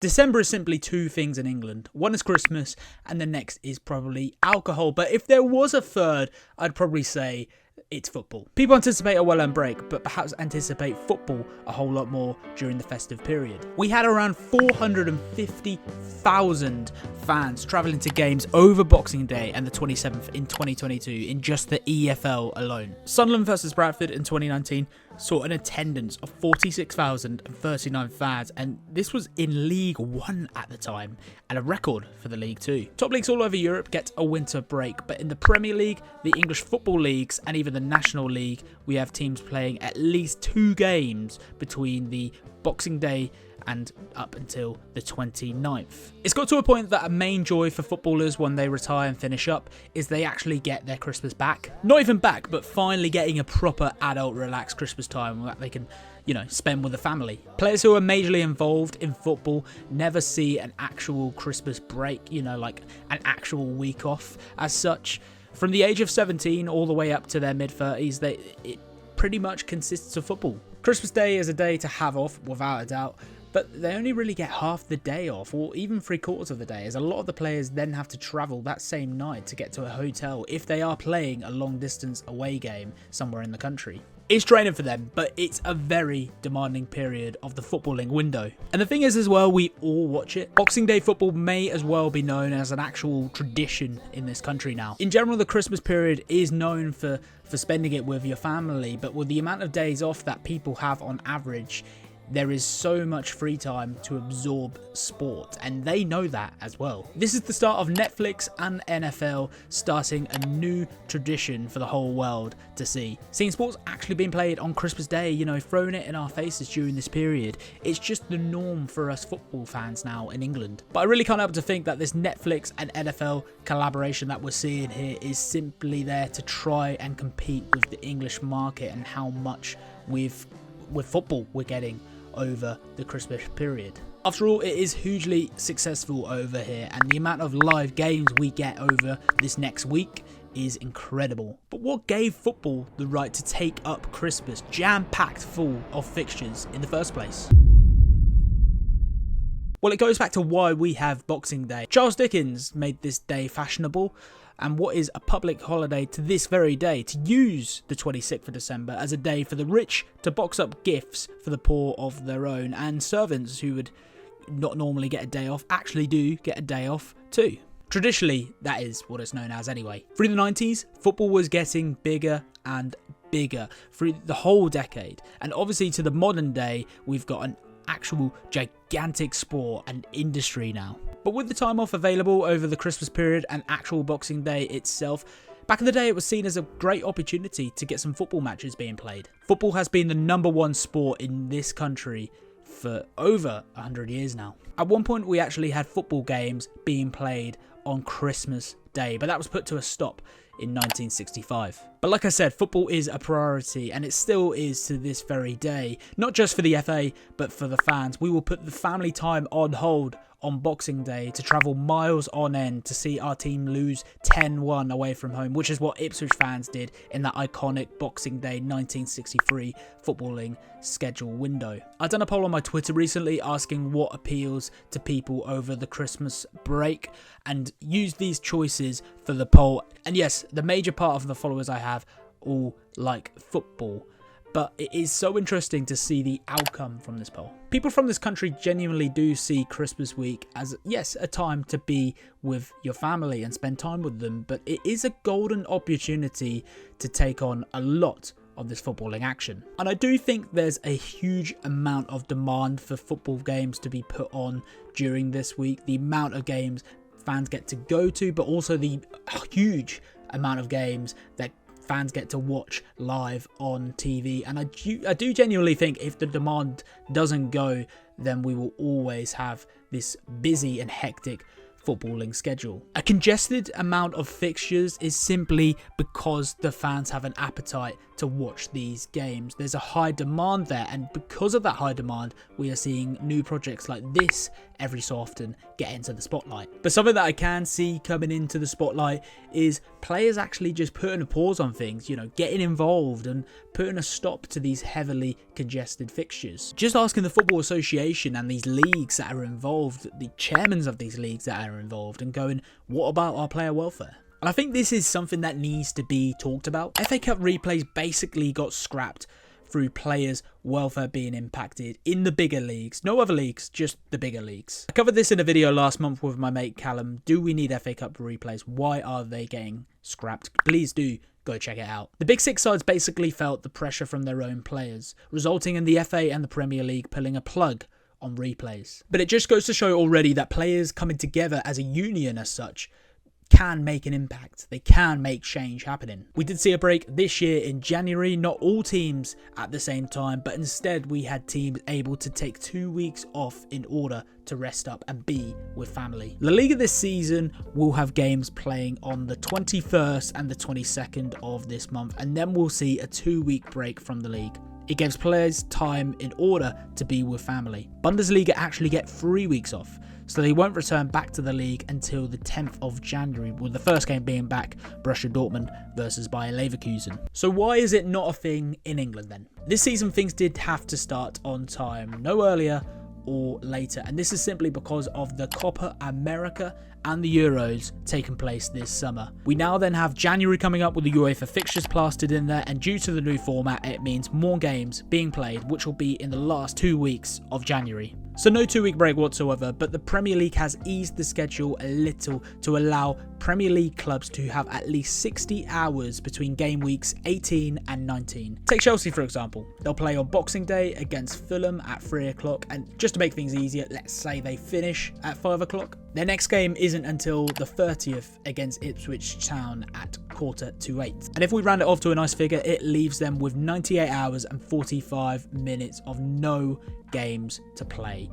December is simply two things in England. One is Christmas and the next is probably alcohol. But if there was a third, I'd probably say it's football. People anticipate a well-earned break, but perhaps anticipate football a whole lot more during the festive period. We had around 450,000 fans travelling to games over Boxing Day and the 27th in 2022 in just the EFL alone. Sunderland versus Bradford in 2019 saw an attendance of 46,039 fans, and this was in League One at the time, and a record for the League Two. Top leagues all over Europe get a winter break, but in the Premier League, the English football leagues, and even the National League, we have teams playing at least 2 games between the Boxing Day and up until the 29th. It's got to a point that a main joy for footballers when they retire and finish up is they actually get their Christmas back. Not even back, but finally getting a proper adult relaxed Christmas time that they can, spend with the family. Players who are majorly involved in football never see an actual Christmas break, like an actual week off as such. From the age of 17 all the way up to their mid-30s, it pretty much consists of football. Christmas Day is a day to have off, without a doubt, but they only really get half the day off, or even 3/4 of the day, as a lot of the players then have to travel that same night to get to a hotel if they are playing a long distance away game somewhere in the country. It's draining for them, but it's a very demanding period of the footballing window. And the thing is as well, we all watch it. Boxing Day football may as well be known as an actual tradition in this country now. In general, the Christmas period is known for spending it with your family, but with the amount of days off that people have on average, there is so much free time to absorb sport, and they know that as well. This is the start of Netflix and NFL starting a new tradition for the whole world to see. Seeing sports actually being played on Christmas Day, throwing it in our faces during this period, it's just the norm for us football fans now in England. But I really can't help to think that this Netflix and NFL collaboration that we're seeing here is simply there to try and compete with the English market and how much with football we're getting over the Christmas period. After all, it is hugely successful over here, and the amount of live games we get over this next week is incredible. But what gave football the right to take up Christmas jam-packed full of fixtures in the first place? Well, it goes back to why we have Boxing Day. Charles Dickens made this day fashionable, and what is a public holiday to this very day, to use the 26th of December as a day for the rich to box up gifts for the poor of their own, and servants who would not normally get a day off actually do get a day off too. Traditionally, that is what it's known as anyway. Through the 90s, football was getting bigger and bigger through the whole decade, and obviously to the modern day, we've got an actual gigantic sport and industry now. But with the time off available over the Christmas period and actual Boxing Day itself, back in the day it was seen as a great opportunity to get some football matches being played. Football has been the #1 sport in this country for over 100 years now. At one point we actually had football games being played on Christmas Day, but that was put to a stop in 1965. But like I said, football is a priority, and it still is to this very day. Not just for the FA, but for the fans. We will put the family time on hold on Boxing Day to travel miles on end to see our team lose 10-1 away from home, which is what Ipswich fans did in that iconic Boxing Day 1963 footballing schedule window. I've done a poll on my Twitter recently asking what appeals to people over the Christmas break, and used these choices for the poll. And yes, the major part of the followers I have all like football. But it is so interesting to see the outcome from this poll. People from this country genuinely do see Christmas week as, yes, a time to be with your family and spend time with them, but it is a golden opportunity to take on a lot of this footballing action. And I do think there's a huge amount of demand for football games to be put on during this week. The amount of games fans get to go to, but also the huge amount of games that fans get to watch live on TV. And I do genuinely think if the demand doesn't go, then we will always have this busy and hectic footballing schedule. A congested amount of fixtures is simply because the fans have an appetite to watch these games. There's a high demand there, and because of that high demand, we are seeing new projects like this every so often get into the spotlight. But something that I can see coming into the spotlight is players actually just putting a pause on things, you know, getting involved and putting a stop to these heavily congested fixtures. Just asking the Football Association and these leagues that are involved, the chairmen of these leagues that are involved, and going, what about our player welfare? And I think this is something that needs to be talked about. FA Cup replays basically got scrapped through players' welfare being impacted in the bigger leagues. No other leagues, just the bigger leagues. I covered this in a video last month with my mate Callum. Do we need FA Cup replays? Why are they getting scrapped? Please do go check it out. The Big Six sides basically felt the pressure from their own players, resulting in the FA and the Premier League pulling a plug on replays. But it just goes to show already that players coming together as a union as such can make an impact. They can make change happening. We did see a break this year in January, not all teams at the same time, but instead we had teams able to take 2 weeks off in order to rest up and be with family. La Liga this season will have games playing on the 21st and the 22nd of this month, and then we'll see a 2-week break from the league. It gives players time in order to be with family. Bundesliga actually get 3 weeks off, so they won't return back to the league until the 10th of January, with the first game being back Borussia Dortmund versus Bayer Leverkusen. So why is it not a thing in England then? This season things did have to start on time, no earlier or later, and this is simply because of the Copa America and the Euros taking place this summer. We now then have January coming up with the UEFA fixtures plastered in there, and due to the new format it means more games being played, which will be in the last 2 weeks of January. So no 2-week break whatsoever, but the Premier League has eased the schedule a little to allow Premier League clubs to have at least 60 hours between game weeks 18 and 19. Take Chelsea for example. They'll play on Boxing Day against Fulham at 3 o'clock, and just to make things easier, let's say they finish at 5 o'clock. Their next game isn't until the 30th against Ipswich Town at 7:45. And if we round it off to a nice figure, it leaves them with 98 hours and 45 minutes of no games to play.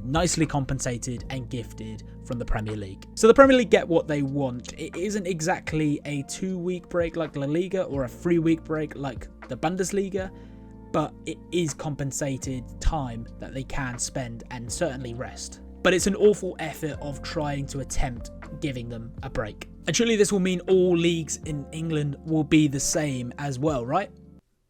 Nicely compensated and gifted from the Premier League. So the Premier League get what they want. It isn't exactly a 2-week break like La Liga or a 3-week break like the Bundesliga, but it is compensated time that they can spend and certainly rest. But it's an awful effort of trying to attempt giving them a break. And surely this will mean all leagues in England will be the same as well, right?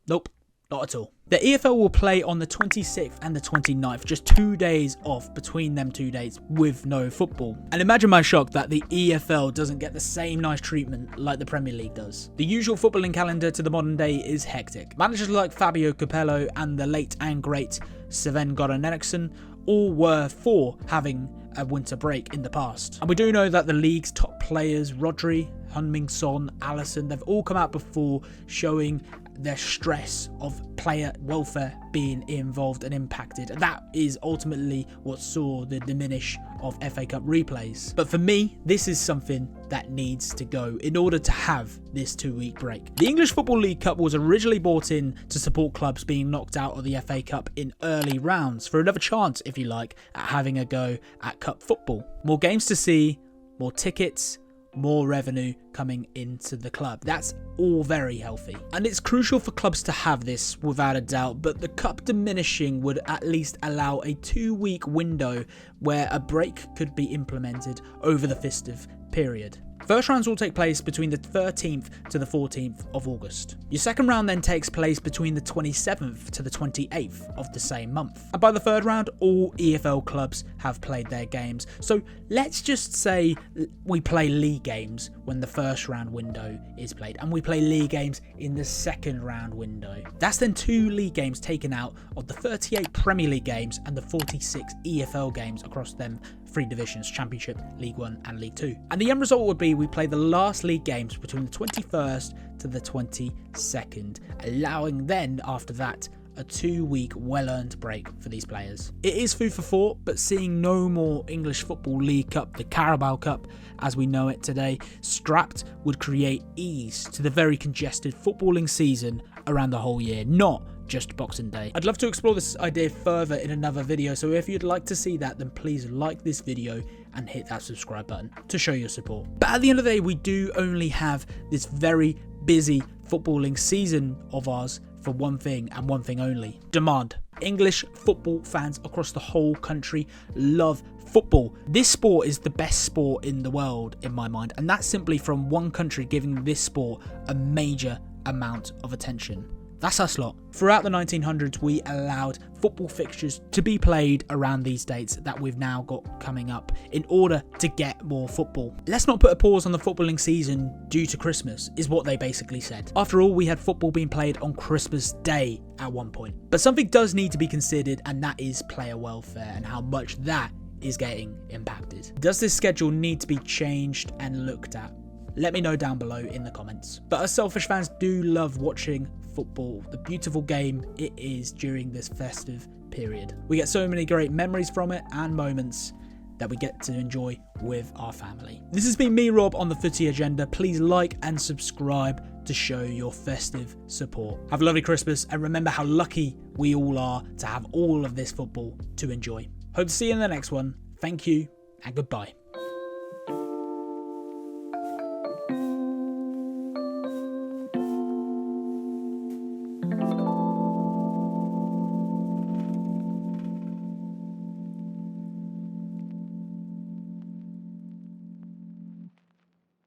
Nope, not at all. The EFL will play on the 26th and the 29th, just 2 days off between them 2 dates with no football. And imagine my shock that the EFL doesn't get the same nice treatment like the Premier League does. The usual footballing calendar to the modern day is hectic. Managers like Fabio Capello and the late and great Sven-Göran Eriksson all were for having a winter break in the past. And we do know that the league's top players, Rodri, Heung-min Son, Alisson, they've all come out before showing their stress of player welfare being involved and impacted. And that is ultimately what saw the diminish of FA Cup replays. But for me, this is something that needs to go in order to have this 2-week break. The English Football League Cup was originally brought in to support clubs being knocked out of the FA Cup in early rounds for another chance, if you like, at having a go at cup football. More games to see, more tickets, more revenue coming into the club. That's all very healthy. And it's crucial for clubs to have this without a doubt, but the cup diminishing would at least allow a 2-week window where a break could be implemented over the festive period. First rounds will take place between the 13th to the 14th of August. Your second round then takes place between the 27th to the 28th of the same month. And by the third round, all EFL clubs have played their games. So let's just say we play league games when the first round window is played, and we play league games in the second round window. That's then 2 league games taken out of the 38 Premier League games and the 46 EFL games across them 3 divisions: Championship, League 1 and League 2. And the end result would be we play the last league games between the 21st to the 22nd, allowing then after that a 2-week well-earned break for these players. It is food for thought, but seeing no more English Football League Cup, the Carabao Cup as we know it today, strapped would create ease to the very congested footballing season around the whole year, not just Boxing Day. I'd love to explore this idea further in another video, so if you'd like to see that, then please like this video and hit that subscribe button to show your support. But at the end of the day, we do only have this very busy footballing season of ours for one thing and one thing only: demand. English football fans across the whole country love football. This sport is the best sport in the world in my mind, and that's simply from one country giving this sport a major amount of attention. That's us lot. Throughout the 1900s, we allowed football fixtures to be played around these dates that we've now got coming up in order to get more football. Let's not put a pause on the footballing season due to Christmas, is what they basically said. After all, we had football being played on Christmas Day at one point. But something does need to be considered, and that is player welfare and how much that is getting impacted. Does this schedule need to be changed and looked at? Let me know down below in the comments. But us selfish fans do love watching football, the beautiful game it is during this festive period. We get so many great memories from it and moments that we get to enjoy with our family. This has been me, Rob, on the Footy Agenda. Please like and subscribe to show your festive support. Have a lovely Christmas, and remember how lucky we all are to have all of this football to enjoy. Hope to see you in the next one. Thank you and goodbye.